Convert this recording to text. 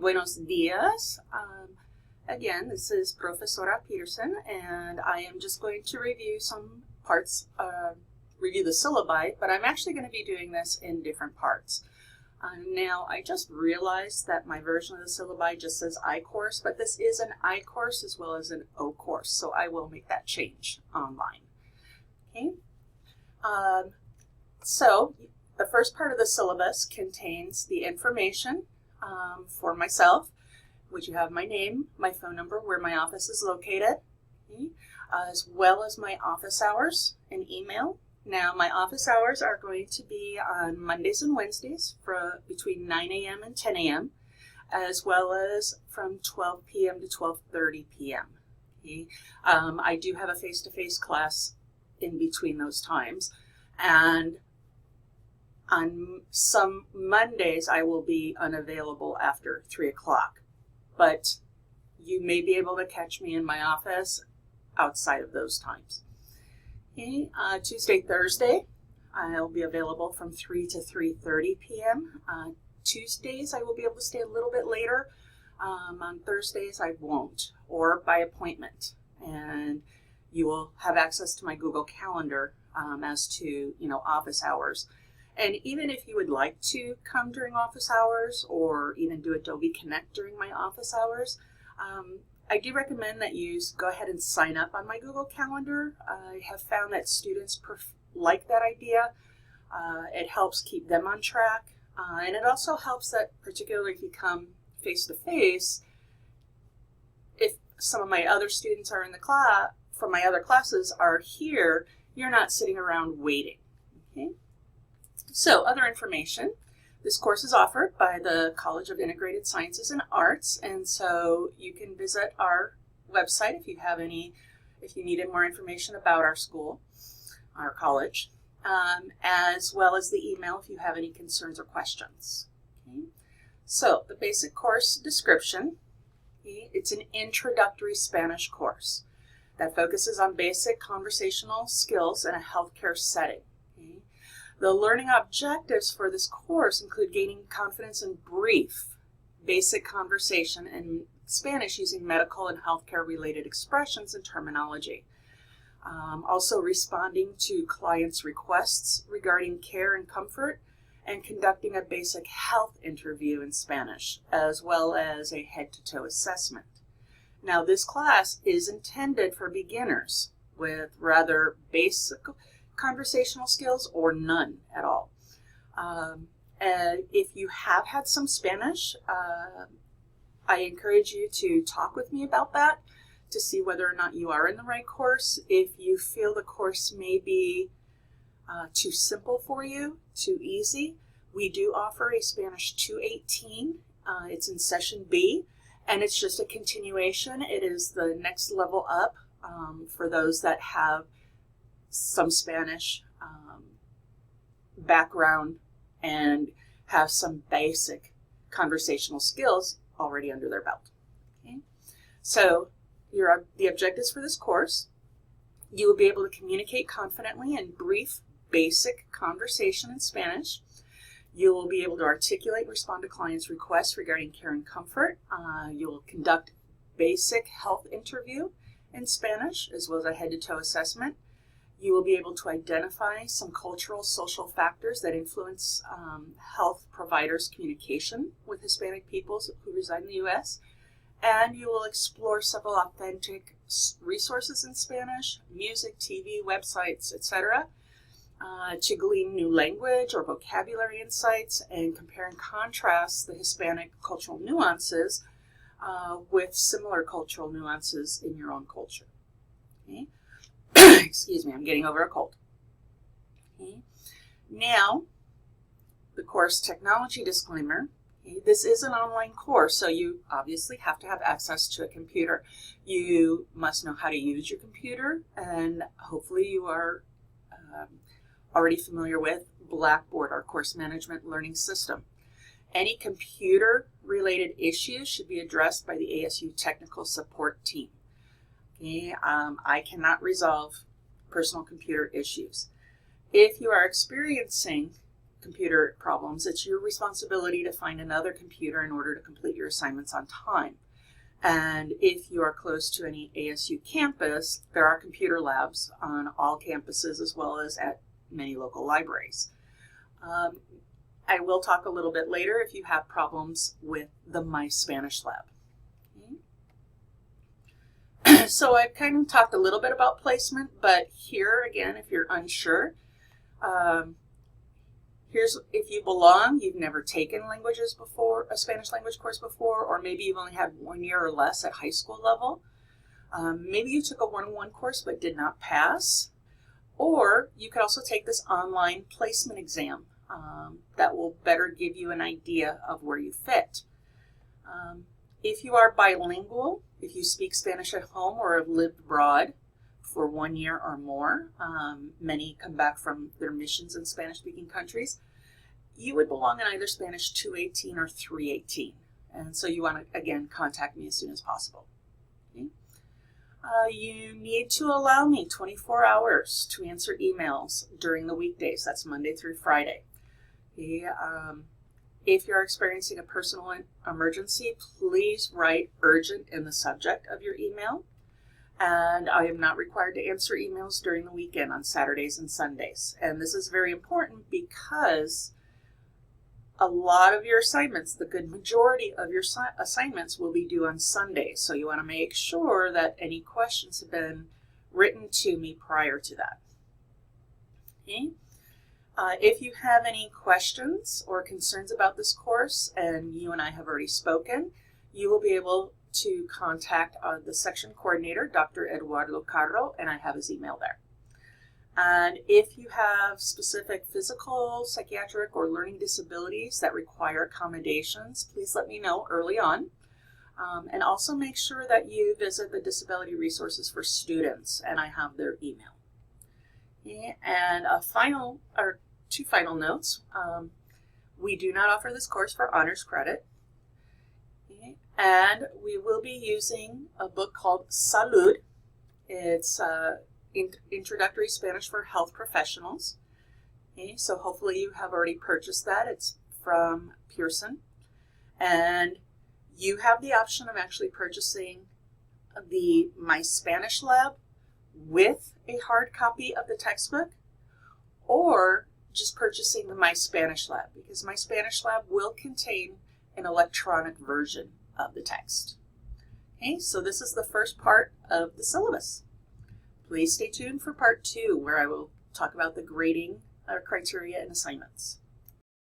buenos dias. Again, this is Profesora Peterson, and I am just going to review some parts, review the syllabi, but I'm actually going to be doing this in different parts. Now, I just realized that my version of the syllabi just says I course, but this is an I course as well as an O course, so I will make that change online. Okay. So the first part of the syllabus contains the information for myself, which you have my name, my phone number, where my office is located, okay, as well as my office hours and email. Now, my office hours are going to be on Mondays and Wednesdays between 9 a.m. and 10 a.m., as well as from 12 p.m. to 12:30 p.m. Okay? I do have a face-to-face class in between those times, and on some Mondays I will be unavailable after 3 o'clock, but you may be able to catch me in my office outside of those times. Okay, Tuesday, Thursday, I'll be available from 3 to 3:30 p.m. Tuesdays, I will be able to stay a little bit later. On Thursdays, I won't, or by appointment. And you will have access to my Google Calendar as to, office hours. And even if you would like to come during office hours or even do Adobe Connect during my office hours, I do recommend that you go ahead and sign up on my Google Calendar. I have found that students like that idea. It helps keep them on track. And it also helps that, particularly if you come face-to-face, if some of my other students are in the class, from my other classes are here, you're not sitting around waiting. Okay? So, other information. This course is offered by the College of Integrated Sciences and Arts, and so you can visit our website if you needed more information about our school, our college, as well as the email if you have any concerns or questions. Okay. So, the basic course description, okay, it's an introductory Spanish course that focuses on basic conversational skills in a healthcare setting. The learning objectives for this course include gaining confidence in brief, basic conversation in Spanish using medical and healthcare related expressions and terminology. Also responding to clients' requests regarding care and comfort, and conducting a basic health interview in Spanish, as well as a head-to-toe assessment. Now, this class is intended for beginners with rather basic conversational skills or none at all. And if you have had some Spanish, I encourage you to talk with me about that to see whether or not you are in the right course. If you feel the course may be too simple for you, too easy, we do offer a Spanish 218. It's in session B, and it's just a continuation. It is the next level up for those that have some Spanish background and have some basic conversational skills already under their belt. Okay? So the objectives for this course, you will be able to communicate confidently in brief, basic conversation in Spanish. You will be able to articulate and respond to clients' requests regarding care and comfort. You will conduct basic health interview in Spanish, as well as a head-to-toe assessment. You will be able to identify some cultural, social factors that influence health providers' communication with Hispanic peoples who reside in the U.S. And you will explore several authentic resources in Spanish, music, TV, websites, etc., to glean new language or vocabulary insights and compare and contrast the Hispanic cultural nuances with similar cultural nuances in your own culture. Okay? Excuse me, I'm getting over a cold. Okay. Now, the course technology disclaimer. Okay. This is an online course, so you obviously have to have access to a computer. You must know how to use your computer, and hopefully you are already familiar with Blackboard, our course management learning system. Any computer-related issues should be addressed by the ASU technical support team. Okay, I cannot resolve personal computer issues. If you are experiencing computer problems, it's your responsibility to find another computer in order to complete your assignments on time. And if you are close to any ASU campus, there are computer labs on all campuses as well as at many local libraries. I will talk a little bit later if you have problems with the My Spanish Lab. Okay. So I've kind of talked a little bit about placement, but here again, if you're unsure, here's if you belong, you've never taken languages before, a Spanish language course before, or maybe you've only had 1 year or less at high school level. Maybe you took a 101 course but did not pass. Or you could also take this online placement exam that will better give you an idea of where you fit. If you are bilingual, if you speak Spanish at home or have lived abroad for 1 year or more, many come back from their missions in Spanish-speaking countries, you would belong in either Spanish 218 or 318. And so you want to, again, contact me as soon as possible. Okay? You need to allow me 24 hours to answer emails during the weekdays. That's Monday through Friday. Okay? If you're experiencing a personal emergency, please write urgent in the subject of your email. And I am not required to answer emails during the weekend on Saturdays and Sundays. And this is very important because a lot of your assignments, the good majority of your assignments will be due on Sundays. So you want to make sure that any questions have been written to me prior to that. Okay? If you have any questions or concerns about this course, and you and I have already spoken, you will be able to contact the section coordinator, Dr. Eduardo Carro, and I have his email there. And if you have specific physical, psychiatric, or learning disabilities that require accommodations, please let me know early on. And also make sure that you visit the Disability Resources for Students, and I have their email. Okay, and two final notes. We do not offer this course for honors credit. Okay, and we will be using a book called Salud. It's Introductory Spanish for Health Professionals. Okay, so hopefully you have already purchased that. It's from Pearson. And you have the option of actually purchasing the My Spanish Lab with a hard copy of the textbook, or just purchasing the My Spanish Lab, because My Spanish Lab will contain an electronic version of the text. Okay, so this is the first part of the syllabus. Please stay tuned for part 2, where I will talk about the grading criteria and assignments.